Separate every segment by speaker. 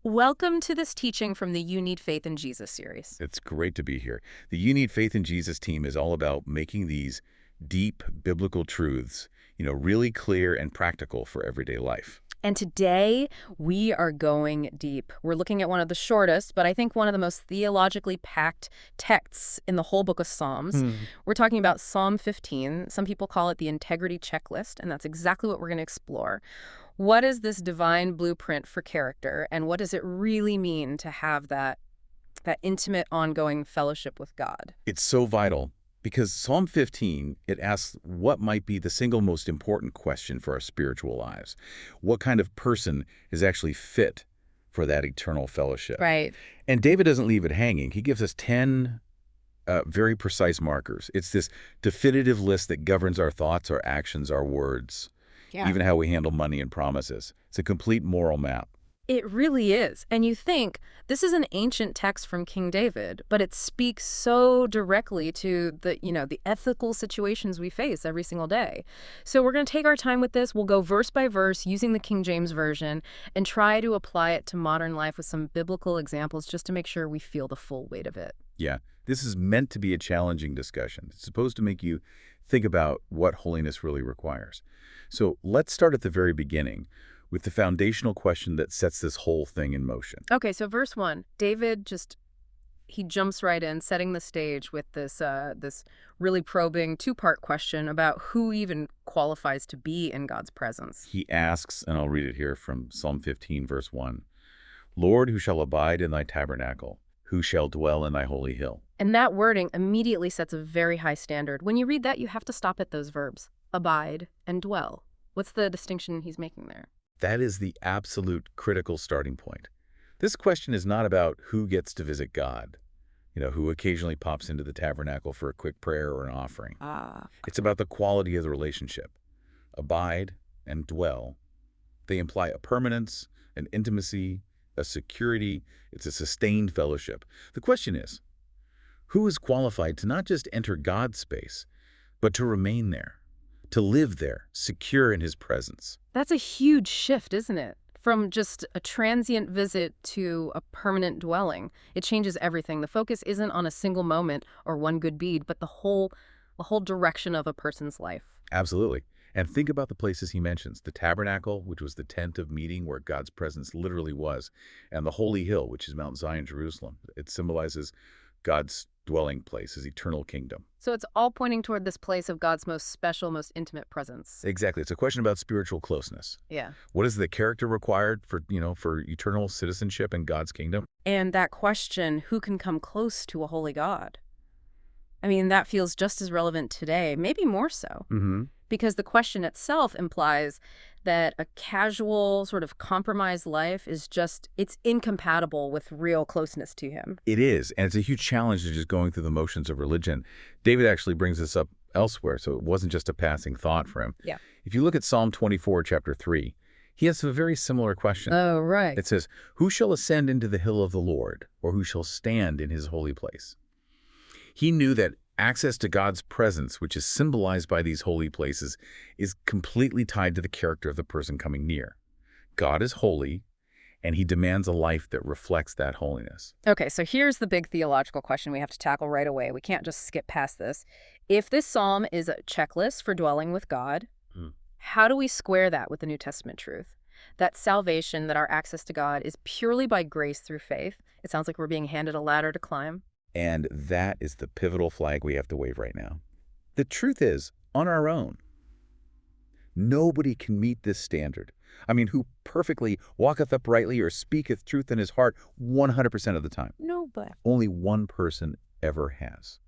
Speaker 1: Welcome to this teaching from the You Need Faith in Jesus series.
Speaker 2: It's great to be here. The You Need Faith in Jesus team is all about making these deep biblical truths, really clear and practical for everyday life.
Speaker 1: And today we are going deep. We're looking at one of the shortest, but I think one of the most theologically packed texts in the whole book of Psalms. We're talking about Psalm 15. Some people call it the integrity checklist, and that's exactly what we're going to explore. What is this divine blueprint for character, and what does it really mean to have that intimate, ongoing fellowship with God?
Speaker 2: It's so vital because Psalm 15, it asks what might be the single most important question for our spiritual lives. What kind of person is actually fit for that eternal fellowship?
Speaker 1: Right.
Speaker 2: And David doesn't leave it hanging. He gives us 10 very precise markers. It's this definitive list that governs our thoughts, our actions, our words.
Speaker 1: Yeah.
Speaker 2: Even how we handle money and promises. It's a complete moral map.
Speaker 1: It really is. And you think, this is an ancient text from King David, but it speaks so directly to the ethical situations we face every single day. So we're going to take our time with this. We'll go verse by verse using the King James Version and try to apply it to modern life with some biblical examples just to make sure we feel the full weight of it.
Speaker 2: Yeah, this is meant to be a challenging discussion. It's supposed to make you think about what holiness really requires. So let's start at the very beginning with the foundational question that sets this whole thing in motion.
Speaker 1: Okay, so verse 1, David he jumps right in, setting the stage with this really probing two-part question about who even qualifies to be in God's presence.
Speaker 2: He asks, and I'll read it here from Psalm 15, verse 1, Lord, who shall abide in thy tabernacle? Who shall dwell in thy holy hill?
Speaker 1: And that wording immediately sets a very high standard. When you read that, you have to stop at those verbs, abide and dwell. What's the distinction he's making there?
Speaker 2: That is the absolute critical starting point. This question is not about who gets to visit God, who occasionally pops into the tabernacle for a quick prayer or an offering. It's about the quality of the relationship. Abide and dwell. They imply a permanence, an intimacy, a security. It's a sustained fellowship. The question is, who is qualified to not just enter God's space, but to remain there? To live there, secure in his presence.
Speaker 1: That's a huge shift, isn't it? From just a transient visit to a permanent dwelling. It changes everything. The focus isn't on a single moment or one good deed, but the whole direction of a person's life.
Speaker 2: Absolutely. And think about the places he mentions. The tabernacle, which was the tent of meeting where God's presence literally was, and the holy hill, which is Mount Zion, Jerusalem. It symbolizes God's dwelling place, his eternal kingdom.
Speaker 1: So it's all pointing toward this place of God's most special, most intimate presence.
Speaker 2: Exactly. It's a question about spiritual closeness.
Speaker 1: Yeah.
Speaker 2: What is the character required for eternal citizenship in God's kingdom?
Speaker 1: And that question, who can come close to a holy God? I mean, that feels just as relevant today, maybe more so. Because the question itself implies that a casual, sort of compromised life it's incompatible with real closeness to him.
Speaker 2: It is, and it's a huge challenge to just going through the motions of religion. David actually brings this up elsewhere, so it wasn't just a passing thought for him.
Speaker 1: Yeah.
Speaker 2: If you look at Psalm 24, chapter 3, he has a very similar question.
Speaker 1: Oh, right.
Speaker 2: It says, who shall ascend into the hill of the Lord, or who shall stand in his holy place? He knew that access to God's presence, which is symbolized by these holy places, is completely tied to the character of the person coming near. God is holy, and he demands a life that reflects that holiness.
Speaker 1: Okay, so here's the big theological question we have to tackle right away. We can't just skip past this. If this psalm is a checklist for dwelling with God, how do we square that with the New Testament truth? That salvation, that our access to God is purely by grace through faith. It sounds like we're being handed a ladder to climb.
Speaker 2: And that is the pivotal flag we have to wave right now. The truth is, on our own, nobody can meet this standard. I mean, who perfectly walketh uprightly or speaketh truth in his heart 100% of the time.
Speaker 1: Nobody.
Speaker 2: Only one person ever has.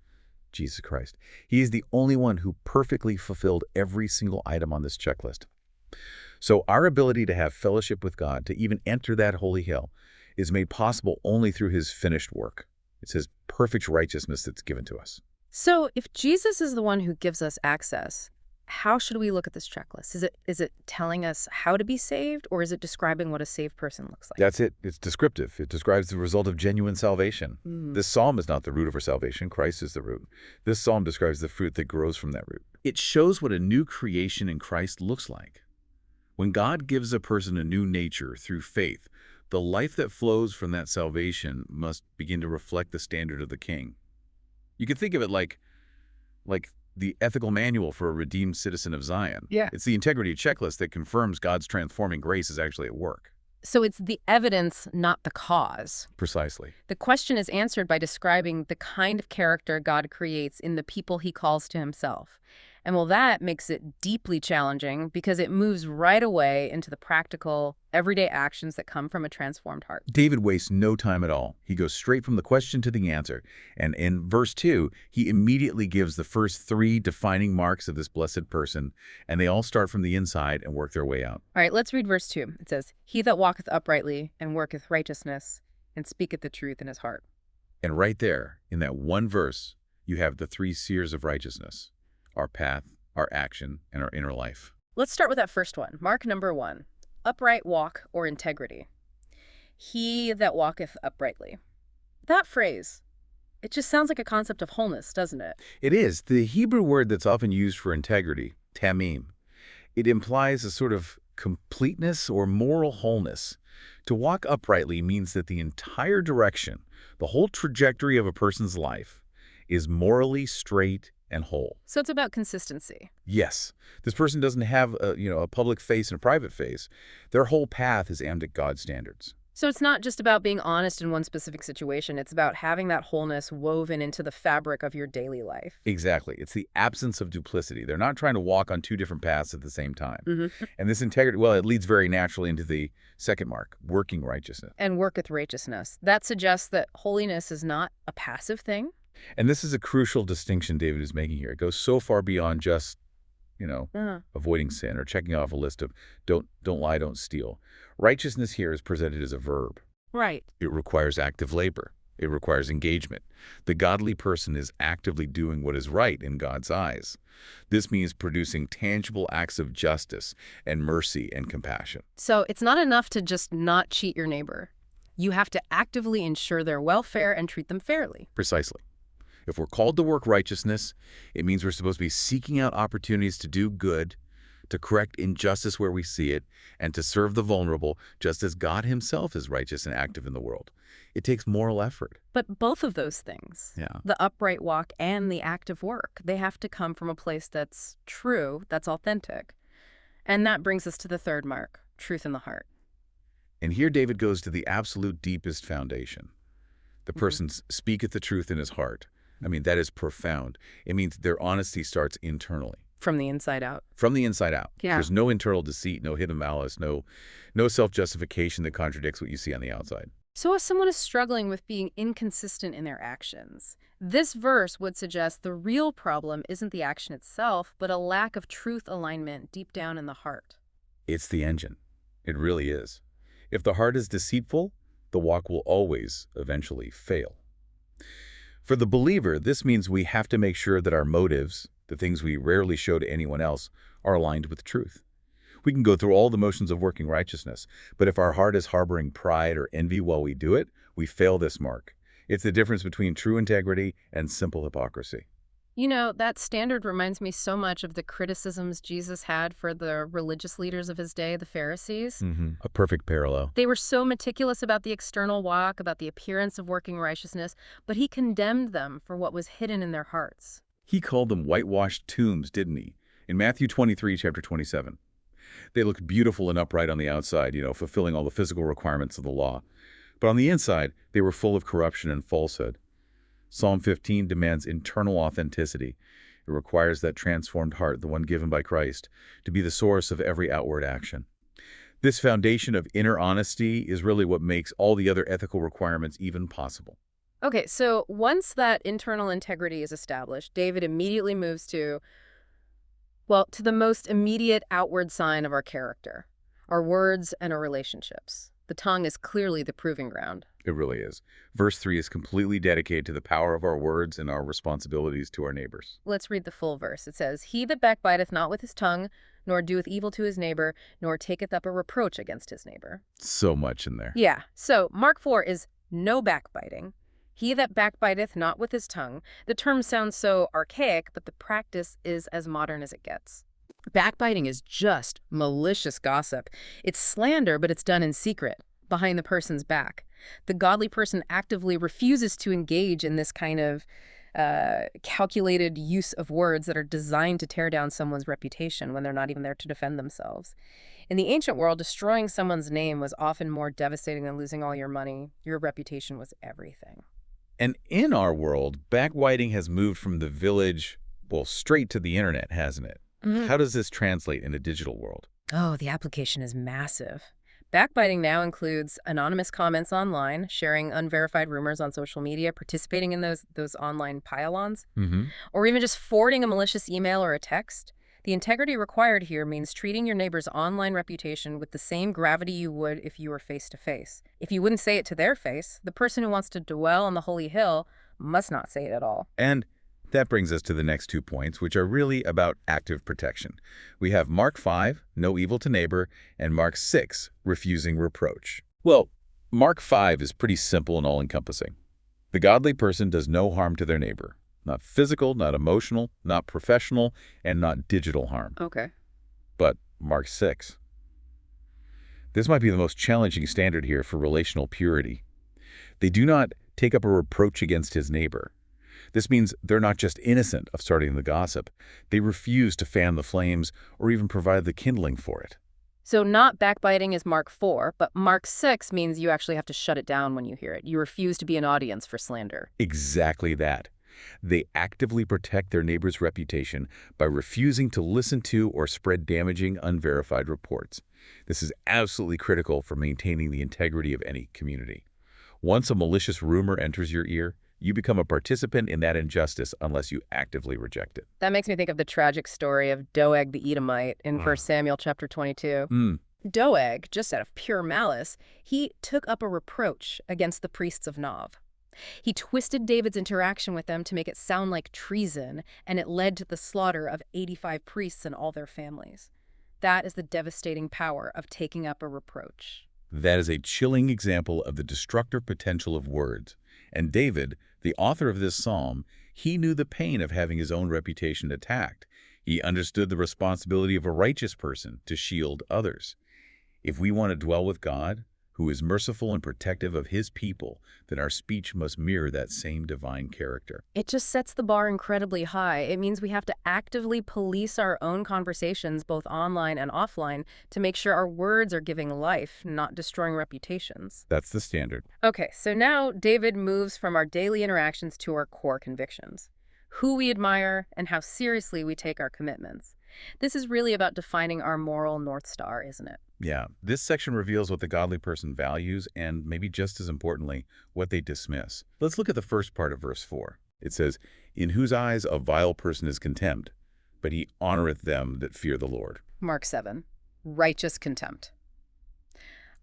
Speaker 2: Jesus Christ. He is the only one who perfectly fulfilled every single item on this checklist. So our ability to have fellowship with God, to even enter that holy hill, is made possible only through his finished work. It's his perfect righteousness that's given to us.
Speaker 1: So if Jesus is the one who gives us access, how should we look at this checklist? Is it telling us how to be saved, or is it describing what a saved person looks like?
Speaker 2: That's it. It's descriptive. It describes the result of genuine salvation. This psalm is not the root of our salvation. Christ is the root. This psalm describes the fruit that grows from that root. It shows what a new creation in Christ looks like. When God gives a person a new nature through faith, The life that flows from that salvation must begin to reflect the standard of the king. You can think of it like the ethical manual for a redeemed citizen of Zion.
Speaker 1: Yeah.
Speaker 2: It's the integrity checklist that confirms God's transforming grace is actually at work.
Speaker 1: So it's the evidence, not the cause.
Speaker 2: Precisely.
Speaker 1: The question is answered by describing the kind of character God creates in the people he calls to himself. And well, that makes it deeply challenging because it moves right away into the practical, everyday actions that come from a transformed heart.
Speaker 2: David wastes no time at all. He goes straight from the question to the answer. And in verse 2, he immediately gives the first 3 defining marks of this blessed person, and they all start from the inside and work their way out.
Speaker 1: All right, let's read verse 2. It says, "He that walketh uprightly and worketh righteousness and speaketh the truth in his heart."
Speaker 2: And right there, in that one verse, you have the 3 seers of righteousness: our path, our action, and our inner life.
Speaker 1: Let's start with that first one. Mark number 1, upright walk or integrity. He that walketh uprightly. That phrase, it just sounds like a concept of wholeness, doesn't it?
Speaker 2: It is. The Hebrew word that's often used for integrity, tamim, it implies a sort of completeness or moral wholeness. To walk uprightly means that the entire direction, the whole trajectory of a person's life, is morally straight and whole.
Speaker 1: So it's about consistency.
Speaker 2: Yes. This person doesn't have a public face and a private face. Their whole path is aimed at God's standards.
Speaker 1: So it's not just about being honest in one specific situation. It's about having that wholeness woven into the fabric of your daily life.
Speaker 2: Exactly. It's the absence of duplicity. They're not trying to walk on 2 different paths at the same time.
Speaker 1: Mm-hmm.
Speaker 2: And this integrity, well, it leads very naturally into the second mark, working righteousness.
Speaker 1: And worketh righteousness. That suggests that holiness is not a passive thing.
Speaker 2: And this is a crucial distinction David is making here. It goes so far beyond just, avoiding sin or checking off a list of don't lie, don't steal. Righteousness here is presented as a verb.
Speaker 1: Right.
Speaker 2: It requires active labor. It requires engagement. The godly person is actively doing what is right in God's eyes. This means producing tangible acts of justice and mercy and compassion.
Speaker 1: So it's not enough to just not cheat your neighbor. You have to actively ensure their welfare and treat them fairly.
Speaker 2: Precisely. If we're called to work righteousness, it means we're supposed to be seeking out opportunities to do good, to correct injustice where we see it, and to serve the vulnerable, just as God himself is righteous and active in the world. It takes moral effort.
Speaker 1: But both of those things, the upright walk and the active work, they have to come from a place that's true, that's authentic. And that brings us to the third mark, truth in the heart.
Speaker 2: And here David goes to the absolute deepest foundation. The person speaketh the truth in his heart. I mean, that is profound. It means their honesty starts internally.
Speaker 1: From the inside out.
Speaker 2: From the inside out.
Speaker 1: Yeah.
Speaker 2: There's no internal deceit, no hidden malice, no self-justification that contradicts what you see on the outside.
Speaker 1: So if someone is struggling with being inconsistent in their actions, this verse would suggest the real problem isn't the action itself, but a lack of truth alignment deep down in the heart.
Speaker 2: It's the engine. It really is. If the heart is deceitful, the walk will always eventually fail. For the believer, this means we have to make sure that our motives, the things we rarely show to anyone else, are aligned with truth. We can go through all the motions of working righteousness, but if our heart is harboring pride or envy while we do it, we fail this mark. It's the difference between true integrity and simple hypocrisy.
Speaker 1: You know, that standard reminds me so much of the criticisms Jesus had for the religious leaders of his day, the Pharisees.
Speaker 2: A perfect parallel.
Speaker 1: They were so meticulous about the external walk, about the appearance of working righteousness, but he condemned them for what was hidden in their hearts.
Speaker 2: He called them whitewashed tombs, didn't he? In Matthew 23, chapter 27. They looked beautiful and upright on the outside, fulfilling all the physical requirements of the law. But on the inside, they were full of corruption and falsehood. Psalm 15 demands internal authenticity. It requires that transformed heart, the one given by Christ, to be the source of every outward action. This foundation of inner honesty is really what makes all the other ethical requirements even possible.
Speaker 1: Okay, so once that internal integrity is established, David immediately moves to the most immediate outward sign of our character, our words and our relationships. The tongue is clearly the proving ground.
Speaker 2: It really is. Verse 3 is completely dedicated to the power of our words and our responsibilities to our neighbors.
Speaker 1: Let's read the full verse. It says, "He that backbiteth not with his tongue, nor doeth evil to his neighbor, nor taketh up a reproach against his neighbor."
Speaker 2: So much in there.
Speaker 1: Yeah, so Mark 4 is no backbiting. He that backbiteth not with his tongue. The term sounds so archaic, but the practice is as modern as it gets. Backbiting is just malicious gossip. It's slander, but it's done in secret. behind the person's back. The godly person actively refuses to engage in this kind of calculated use of words that are designed to tear down someone's reputation when they're not even there to defend themselves. In the ancient world, destroying someone's name was often more devastating than losing all your money. Your reputation was everything.
Speaker 2: And in our world, backbiting has moved from the village, well, straight to the internet, hasn't it? How does this translate in a digital world?
Speaker 1: Oh, the application is massive. Backbiting now includes anonymous comments online, sharing unverified rumors on social media, participating in those online pile-ons, or even just forwarding a malicious email or a text. The integrity required here means treating your neighbor's online reputation with the same gravity you would if you were face-to-face. If you wouldn't say it to their face, the person who wants to dwell on the holy hill must not say it at all.
Speaker 2: And that brings us to the next 2 points, which are really about active protection. We have Mark 5, no evil to neighbor, and Mark 6, refusing reproach. Well, Mark 5 is pretty simple and all-encompassing. The godly person does no harm to their neighbor. Not physical, not emotional, not professional, and not digital harm.
Speaker 1: Okay.
Speaker 2: But Mark 6. This might be the most challenging standard here for relational purity. They do not take up a reproach against his neighbor. This means they're not just innocent of starting the gossip. They refuse to fan the flames or even provide the kindling for it.
Speaker 1: So not backbiting is Mark 4, but Mark 6 means you actually have to shut it down when you hear it. You refuse to be an audience for slander.
Speaker 2: Exactly that. They actively protect their neighbor's reputation by refusing to listen to or spread damaging, unverified reports. This is absolutely critical for maintaining the integrity of any community. Once a malicious rumor enters your ear, you become a participant in that injustice unless you actively reject it.
Speaker 1: That makes me think of the tragic story of Doeg the Edomite in 1 Samuel chapter 22. Doeg, just out of pure malice, he took up a reproach against the priests of Nob. He twisted David's interaction with them to make it sound like treason, and it led to the slaughter of 85 priests and all their families. That is the devastating power of taking up a reproach.
Speaker 2: That is a chilling example of the destructive potential of words. And David, the author of this psalm, he knew the pain of having his own reputation attacked. He understood the responsibility of a righteous person to shield others. If we want to dwell with God, who is merciful and protective of his people, then our speech must mirror that same divine character.
Speaker 1: It just sets the bar incredibly high. It means we have to actively police our own conversations, both online and offline, to make sure our words are giving life, not destroying reputations.
Speaker 2: That's the standard.
Speaker 1: Okay, so now David moves from our daily interactions to our core convictions. Who we admire and how seriously we take our commitments. This is really about defining our moral North Star, isn't it?
Speaker 2: Yeah, this section reveals what the godly person values and, maybe just as importantly, what they dismiss. Let's look at the first part of verse 4. It says, "In whose eyes a vile person is contemned, but he honoreth them that fear the Lord."
Speaker 1: Mark 7, righteous contempt.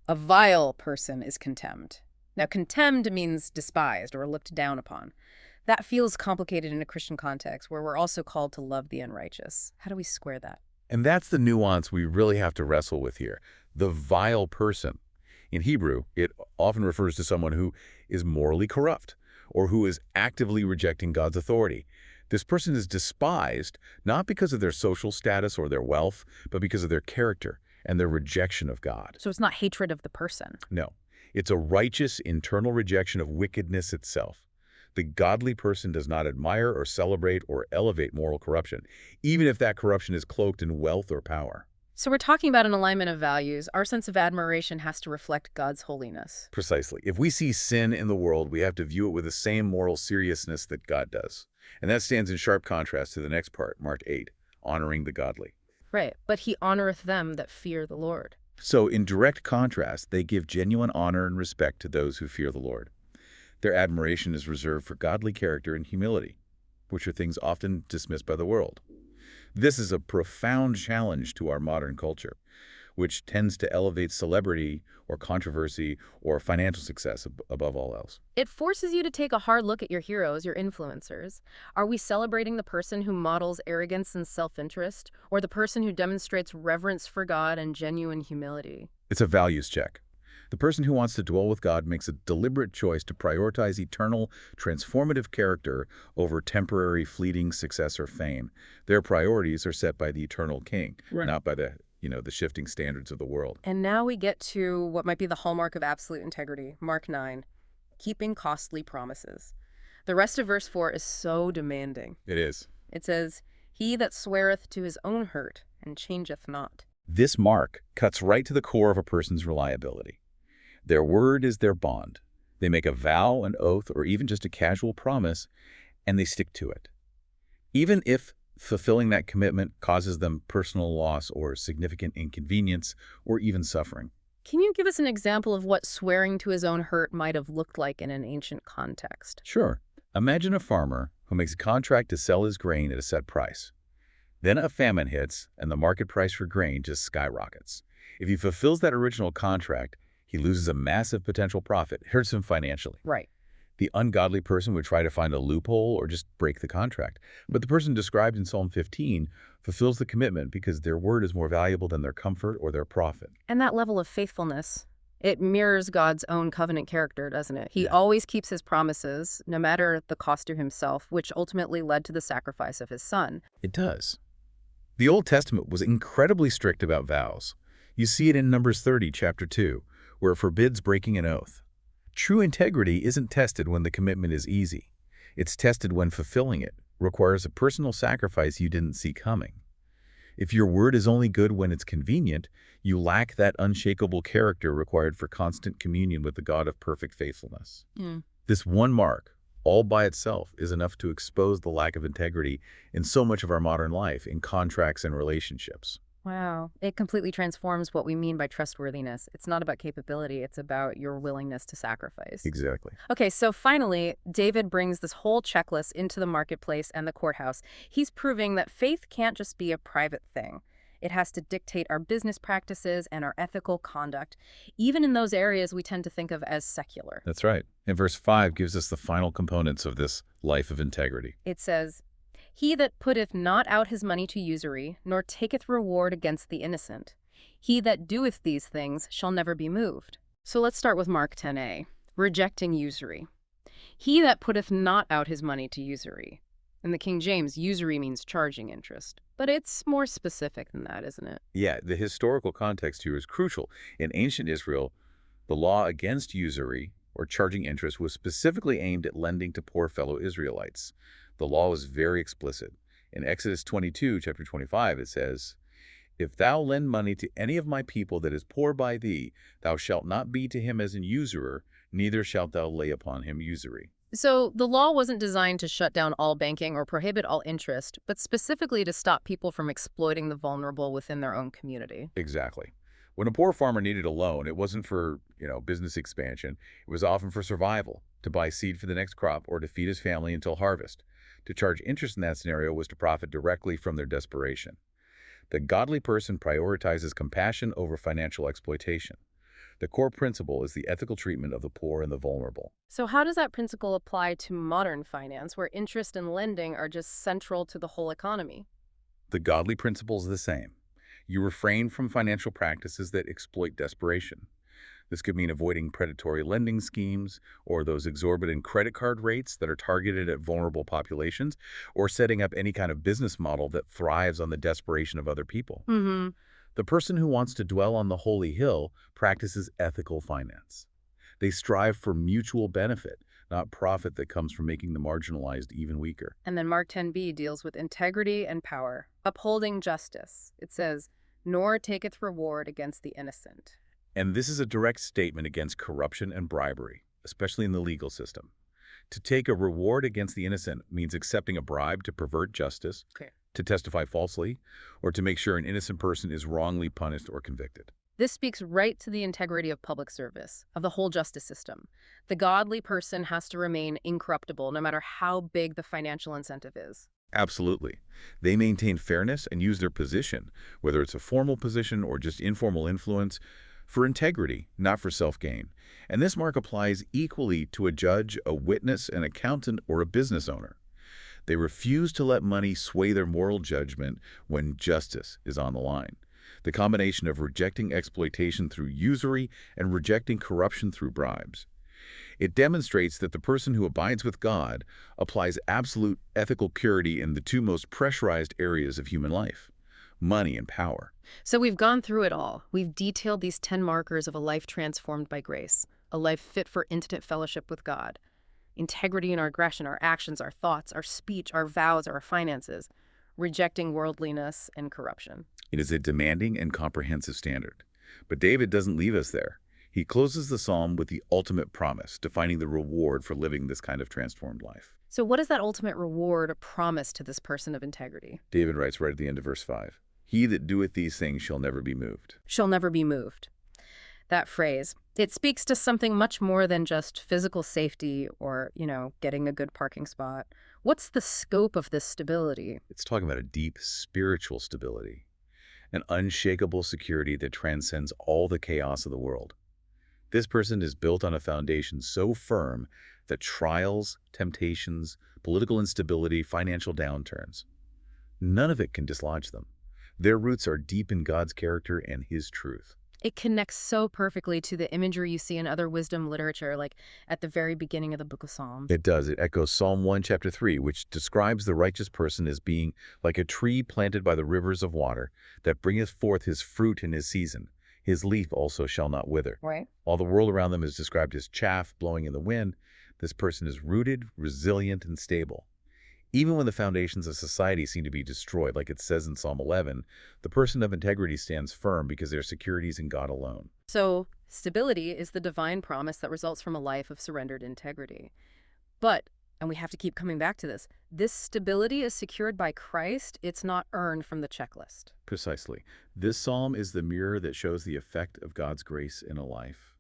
Speaker 1: A vile person is contemned. Now, contemned means despised or looked down upon. That feels complicated in a Christian context where we're also called to love the unrighteous. How do we square that?
Speaker 2: And that's the nuance we really have to wrestle with here. The vile person. In Hebrew, it often refers to someone who is morally corrupt or who is actively rejecting God's authority. This person is despised not because of their social status or their wealth, but because of their character and their rejection of God.
Speaker 1: So it's not hatred of the person.
Speaker 2: No, it's a righteous internal rejection of wickedness itself. The godly person does not admire or celebrate or elevate moral corruption, even if that corruption is cloaked in wealth or power.
Speaker 1: So we're talking about an alignment of values. Our sense of admiration has to reflect God's holiness.
Speaker 2: Precisely. If we see sin in the world, we have to view it with the same moral seriousness that God does. And that stands in sharp contrast to the next part, Mark 8, honoring the godly.
Speaker 1: Right, but he honoreth them that fear the Lord.
Speaker 2: So in direct contrast, they give genuine honor and respect to those who fear the Lord. Their admiration is reserved for godly character and humility, which are things often dismissed by the world. This is a profound challenge to our modern culture, which tends to elevate celebrity or controversy or financial success above all else.
Speaker 1: It forces you to take a hard look at your heroes, your influencers. Are we celebrating the person who models arrogance and self-interest, or the person who demonstrates reverence for God and genuine humility?
Speaker 2: It's a values check. The person who wants to dwell with God makes a deliberate choice to prioritize eternal, transformative character over temporary, fleeting success or fame. Their priorities are set by the eternal King, not by the the shifting standards of the world.
Speaker 1: And now we get to what might be the hallmark of absolute integrity, Mark 9, keeping costly promises. The rest of verse 4 is so demanding.
Speaker 2: It is.
Speaker 1: It says, "He that sweareth to his own hurt and changeth not."
Speaker 2: This mark cuts right to the core of a person's reliability. Their word is their bond. They make a vow, an oath, or even just a casual promise, and they stick to it. Even if fulfilling that commitment causes them personal loss or significant inconvenience or even suffering.
Speaker 1: Can you give us an example of what swearing to his own hurt might have looked like in an ancient context?
Speaker 2: Sure. Imagine a farmer who makes a contract to sell his grain at a set price. Then a famine hits, and the market price for grain just skyrockets. If he fulfills that original contract, he loses a massive potential profit. It hurts him financially.
Speaker 1: Right.
Speaker 2: The ungodly person would try to find a loophole or just break the contract. But the person described in Psalm 15 fulfills the commitment because their word is more valuable than their comfort or their profit.
Speaker 1: And that level of faithfulness, it mirrors God's own covenant character, doesn't it? He always keeps his promises, no matter the cost to himself, which ultimately led to the sacrifice of his son.
Speaker 2: It does. The Old Testament was incredibly strict about vows. You see it in Numbers 30, chapter 2, where it forbids breaking an oath. True integrity isn't tested when the commitment is easy. It's tested when fulfilling it requires a personal sacrifice you didn't see coming. If your word is only good when it's convenient, you lack that unshakable character required for constant communion with the God of perfect faithfulness. This one mark, all by itself, is enough to expose the lack of integrity in so much of our modern life, in contracts and relationships.
Speaker 1: Wow. It completely transforms what we mean by trustworthiness. It's not about capability. It's about your willingness to sacrifice.
Speaker 2: Exactly.
Speaker 1: Okay, so finally, David brings this whole checklist into the marketplace and the courthouse. He's proving that faith can't just be a private thing. It has to dictate our business practices and our ethical conduct, even in those areas we tend to think of as secular.
Speaker 2: That's right. And verse 5 gives us the final components of this life of integrity.
Speaker 1: It says, "He that putteth not out his money to usury, nor taketh reward against the innocent, he that doeth these things shall never be moved." So let's start with Mark 10a, rejecting usury. He that putteth not out his money to usury. In the King James, usury means charging interest. But it's more specific than that, isn't it?
Speaker 2: Yeah, the historical context here is crucial. In ancient Israel, the law against usury, or charging interest, was specifically aimed at lending to poor fellow Israelites. The law was very explicit. In Exodus 22, chapter 25, it says, "If thou lend money to any of my people that is poor by thee, thou shalt not be to him as an usurer, neither shalt thou lay upon him usury."
Speaker 1: So the law wasn't designed to shut down all banking or prohibit all interest, but specifically to stop people from exploiting the vulnerable within their own community.
Speaker 2: Exactly. When a poor farmer needed a loan, it wasn't for, business expansion. It was often for survival, to buy seed for the next crop or to feed his family until harvest. To charge interest in that scenario was to profit directly from their desperation. The godly person prioritizes compassion over financial exploitation. The core principle is the ethical treatment of the poor and the vulnerable.
Speaker 1: So how does that principle apply to modern finance, where interest and lending are just central to the whole economy?
Speaker 2: The godly principle is the same. You refrain from financial practices that exploit desperation. This could mean avoiding predatory lending schemes or those exorbitant credit card rates that are targeted at vulnerable populations, or setting up any kind of business model that thrives on the desperation of other people. The person who wants to dwell on the holy hill practices ethical finance. They strive for mutual benefit, not profit that comes from making the marginalized even weaker.
Speaker 1: And then Mark 10b deals with integrity and power, upholding justice. It says, "Nor taketh reward against the innocent."
Speaker 2: And this is a direct statement against corruption and bribery, especially in the legal system. To take a reward against the innocent means accepting a bribe to pervert justice, to testify falsely, or to make sure an innocent person is wrongly punished or convicted.
Speaker 1: This speaks right to the integrity of public service, of the whole justice system. The godly person has to remain incorruptible, no matter how big the financial incentive is.
Speaker 2: Absolutely. They maintain fairness and use their position, whether it's a formal position or just informal influence, for integrity, not for self-gain. And this mark applies equally to a judge, a witness, an accountant, or a business owner. They refuse to let money sway their moral judgment when justice is on the line. The combination of rejecting exploitation through usury and rejecting corruption through bribes. It demonstrates that the person who abides with God applies absolute ethical purity in the two most pressurized areas of human life, money, and power.
Speaker 1: So we've gone through it all. We've detailed these 10 markers of a life transformed by grace, a life fit for intimate fellowship with God. Integrity in our aggression, our actions, our thoughts, our speech, our vows, our finances. Rejecting worldliness and corruption.
Speaker 2: It is a demanding and comprehensive standard. But David doesn't leave us there. He closes the psalm with the ultimate promise, defining the reward for living this kind of transformed life.
Speaker 1: So what is that ultimate reward or promise to this person of integrity?
Speaker 2: David writes right at the end of verse 5, "He that doeth these things shall never be moved."
Speaker 1: Shall never be moved. That phrase, it speaks to something much more than just physical safety or, getting a good parking spot. What's the scope of this stability?
Speaker 2: It's talking about a deep spiritual stability, an unshakable security that transcends all the chaos of the world. This person is built on a foundation so firm that trials, temptations, political instability, financial downturns, none of it can dislodge them. Their roots are deep in God's character and His truth.
Speaker 1: It connects so perfectly to the imagery you see in other wisdom literature, like at the very beginning of the book of Psalms.
Speaker 2: It does. It echoes Psalm 1, chapter 3, which describes the righteous person as being like a tree planted by the rivers of water that bringeth forth his fruit in his season. His leaf also shall not wither.
Speaker 1: Right.
Speaker 2: While the world around them is described as chaff blowing in the wind, this person is rooted, resilient, and stable. Even when the foundations of society seem to be destroyed, like it says in Psalm 11, the person of integrity stands firm because their security is in God alone.
Speaker 1: So stability is the divine promise that results from a life of surrendered integrity. But, and we have to keep coming back to this stability is secured by Christ. It's not earned from the checklist.
Speaker 2: Precisely. This psalm is the mirror that shows the effect of God's grace in a life.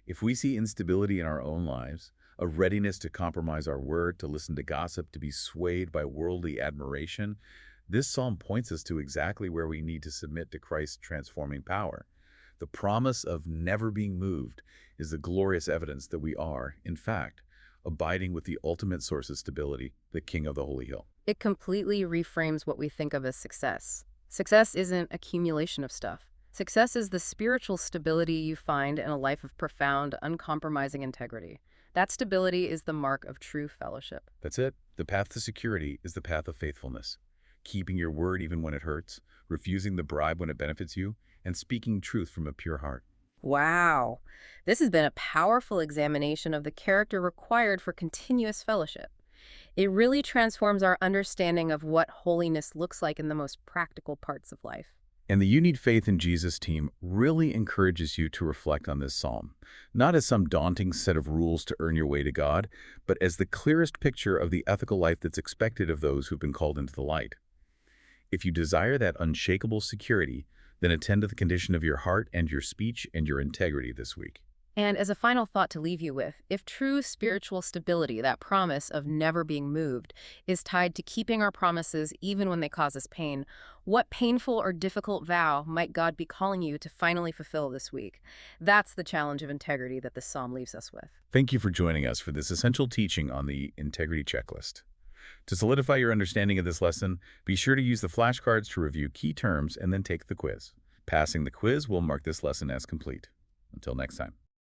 Speaker 2: If we see instability in our own lives, a readiness to compromise our word, to listen to gossip, to be swayed by worldly admiration, this psalm points us to exactly where we need to submit to Christ's transforming power. The promise of never being moved is the glorious evidence that we are, in fact, abiding with the ultimate source of stability, the King of the Holy Hill.
Speaker 1: It completely reframes what we think of as success. Success isn't accumulation of stuff. Success is the spiritual stability you find in a life of profound, uncompromising integrity. That stability is the mark of true fellowship.
Speaker 2: That's it. The path to security is the path of faithfulness. Keeping your word even when it hurts, refusing the bribe when it benefits you, and speaking truth from a pure heart.
Speaker 1: Wow. This has been a powerful examination of the character required for continuous fellowship. It really transforms our understanding of what holiness looks like in the most practical parts of life.
Speaker 2: And the You Need Faith in Jesus team really encourages you to reflect on this psalm, not as some daunting set of rules to earn your way to God, but as the clearest picture of the ethical life that's expected of those who've been called into the light. If you desire that unshakable security, then attend to the condition of your heart and your speech and your integrity this week.
Speaker 1: And as a final thought to leave you with, if true spiritual stability, that promise of never being moved, is tied to keeping our promises even when they cause us pain, what painful or difficult vow might God be calling you to finally fulfill this week? That's the challenge of integrity that this psalm leaves us with.
Speaker 2: Thank you for joining us for this essential teaching on the Integrity Checklist. To solidify your understanding of this lesson, be sure to use the flashcards to review key terms and then take the quiz. Passing the quiz will mark this lesson as complete. Until next time.